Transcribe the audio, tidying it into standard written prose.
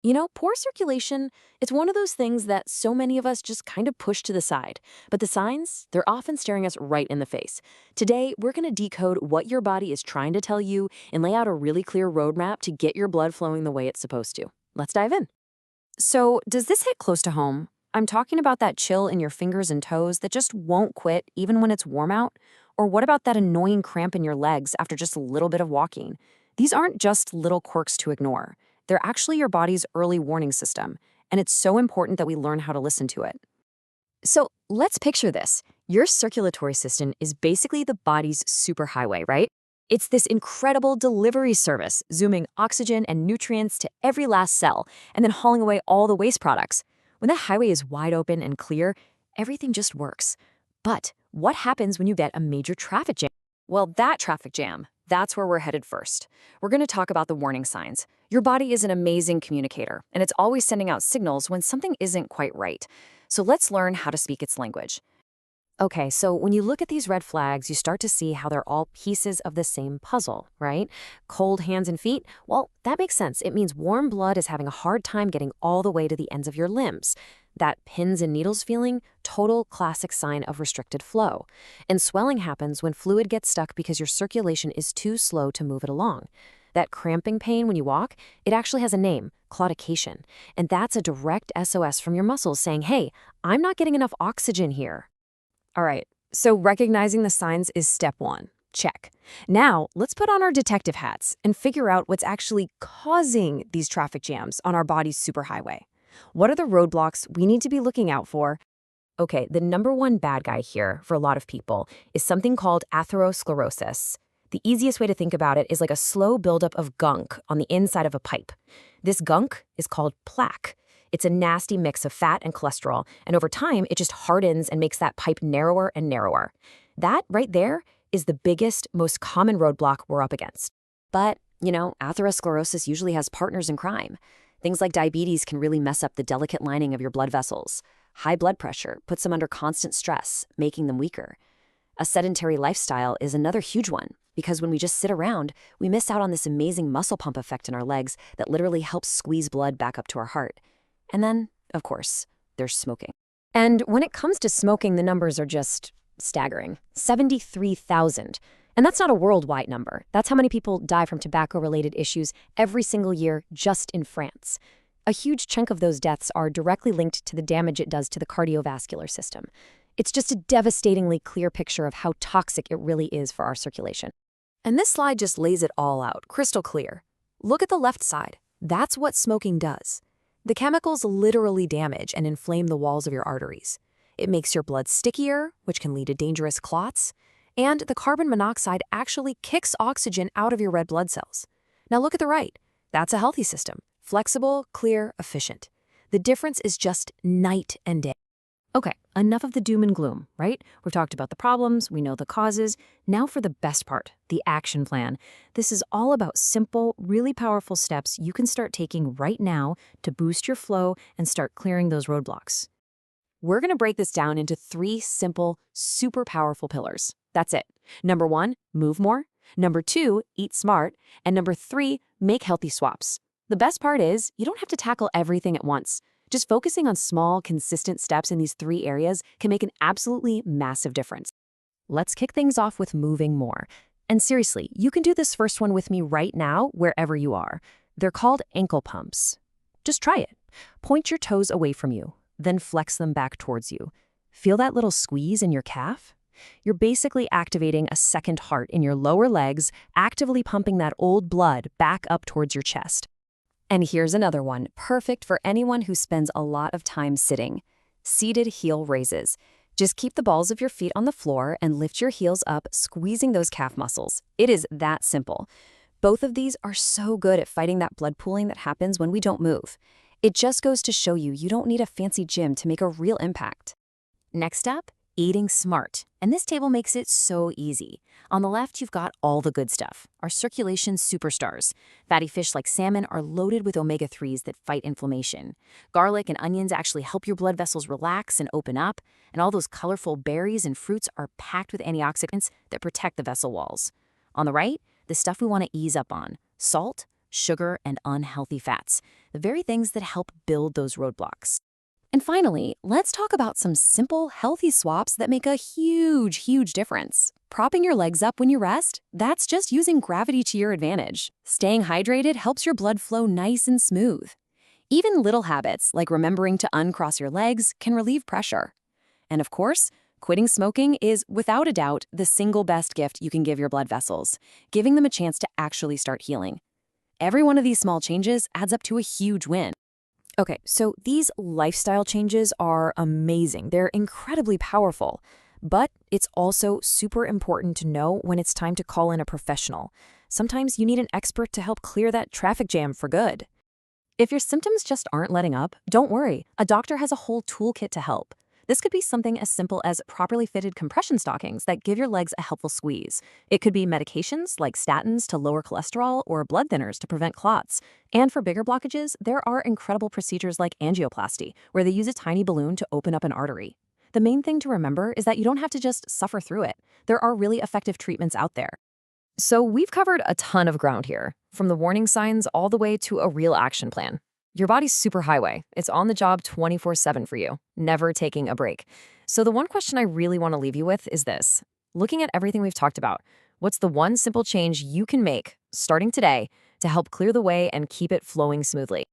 Poor circulation, it's one of those things that so many of us just kind of push to the side. But the signs, they're often staring us right in the face. Today, we're going to decode what your body is trying to tell you and lay out a really clear roadmap to get your blood flowing the way it's supposed to. Let's dive in. So, does this hit close to home? I'm talking about that chill in your fingers and toes that just won't quit even when it's warm out? Or what about that annoying cramp in your legs after just a little bit of walking? These aren't just little quirks to ignore. They're actually your body's early warning system, and it's so important that we learn how to listen to it. So, let's picture this. Your circulatory system is basically the body's superhighway, right? It's this incredible delivery service, zooming oxygen and nutrients to every last cell, and then hauling away all the waste products. When that highway is wide open and clear, everything just works. But what happens when you get a major traffic jam? Well, that traffic jam, that's where we're headed first. We're going to talk about the warning signs. Your body is an amazing communicator, and it's always sending out signals when something isn't quite right. So let's learn how to speak its language. Okay, so when you look at these red flags, you start to see how they're all pieces of the same puzzle, right? Cold hands and feet, well, that makes sense. It means warm blood is having a hard time getting all the way to the ends of your limbs. That pins and needles feeling, total classic sign of restricted flow. And swelling happens when fluid gets stuck because your circulation is too slow to move it along. That cramping pain when you walk, it actually has a name, claudication. And that's a direct SOS from your muscles saying, hey, I'm not getting enough oxygen here. All right, so recognizing the signs is step one. Check. Now, let's put on our detective hats and figure out what's actually causing these traffic jams on our body's superhighway. What are the roadblocks we need to be looking out for? Okay, the number one bad guy here for a lot of people is something called atherosclerosis. The easiest way to think about it is like a slow buildup of gunk on the inside of a pipe. This gunk is called plaque. It's a nasty mix of fat and cholesterol, and over time, it just hardens and makes that pipe narrower and narrower. That right there is the biggest, most common roadblock we're up against. But, atherosclerosis usually has partners in crime. Things like diabetes can really mess up the delicate lining of your blood vessels. High blood pressure puts them under constant stress, making them weaker. A sedentary lifestyle is another huge one, because when we just sit around, we miss out on this amazing muscle pump effect in our legs that literally helps squeeze blood back up to our heart. And then, of course, there's smoking. And when it comes to smoking, the numbers are just staggering. 73,000. And that's not a worldwide number. That's how many people die from tobacco-related issues every single year just in France. A huge chunk of those deaths are directly linked to the damage it does to the cardiovascular system. It's just a devastatingly clear picture of how toxic it really is for our circulation. And this slide just lays it all out, crystal clear. Look at the left side. That's what smoking does. The chemicals literally damage and inflame the walls of your arteries. It makes your blood stickier, which can lead to dangerous clots, and the carbon monoxide actually kicks oxygen out of your red blood cells. Now look at the right. That's a healthy system. Flexible, clear, efficient. The difference is just night and day. Okay, enough of the doom and gloom, right? We've talked about the problems, we know the causes. Now for the best part, the action plan. This is all about simple, really powerful steps you can start taking right now to boost your flow and start clearing those roadblocks. We're going to break this down into 3 simple, super powerful pillars. That's it. Number 1, move more. Number 2, eat smart. And number 3, make healthy swaps. The best part is, you don't have to tackle everything at once. Just focusing on small, consistent steps in these 3 areas can make an absolutely massive difference. Let's kick things off with moving more. And seriously, you can do this first one with me right now, wherever you are. They're called ankle pumps. Just try it. Point your toes away from you, then flex them back towards you. Feel that little squeeze in your calf? You're basically activating a second heart in your lower legs, actively pumping that old blood back up towards your chest. And here's another one, perfect for anyone who spends a lot of time sitting. Seated heel raises. Just keep the balls of your feet on the floor and lift your heels up, squeezing those calf muscles. It is that simple. Both of these are so good at fighting that blood pooling that happens when we don't move. It just goes to show you don't need a fancy gym to make a real impact. Next up, eating smart. And this table makes it so easy. On the left, you've got all the good stuff, our circulation superstars. Fatty fish like salmon are loaded with omega-3s that fight inflammation. Garlic and onions actually help your blood vessels relax and open up. And all those colorful berries and fruits are packed with antioxidants that protect the vessel walls. On the right, the stuff we want to ease up on, salt, sugar, and unhealthy fats. the very things that help build those roadblocks. And finally, let's talk about some simple, healthy swaps that make a huge difference. Propping your legs up when you rest, that's just using gravity to your advantage. Staying hydrated helps your blood flow nice and smooth. Even little habits, like remembering to uncross your legs, can relieve pressure. And of course, quitting smoking is, without a doubt, the single best gift you can give your blood vessels, giving them a chance to actually start healing. Every one of these small changes adds up to a huge win. Okay, so these lifestyle changes are amazing. They're incredibly powerful. But it's also super important to know when it's time to call in a professional. Sometimes you need an expert to help clear that traffic jam for good. If your symptoms just aren't letting up, don't worry. A doctor has a whole toolkit to help. This could be something as simple as properly fitted compression stockings that give your legs a helpful squeeze. It could be medications like statins to lower cholesterol or blood thinners to prevent clots. And for bigger blockages, there are incredible procedures like angioplasty, where they use a tiny balloon to open up an artery. The main thing to remember is that you don't have to just suffer through it. There are really effective treatments out there. So we've covered a ton of ground here, from the warning signs all the way to a real action plan. Your body's superhighway. It's on the job 24/7 for you, never taking a break. So the one question I really want to leave you with is this. Looking at everything we've talked about, what's the one simple change you can make, starting today, to help clear the way and keep it flowing smoothly?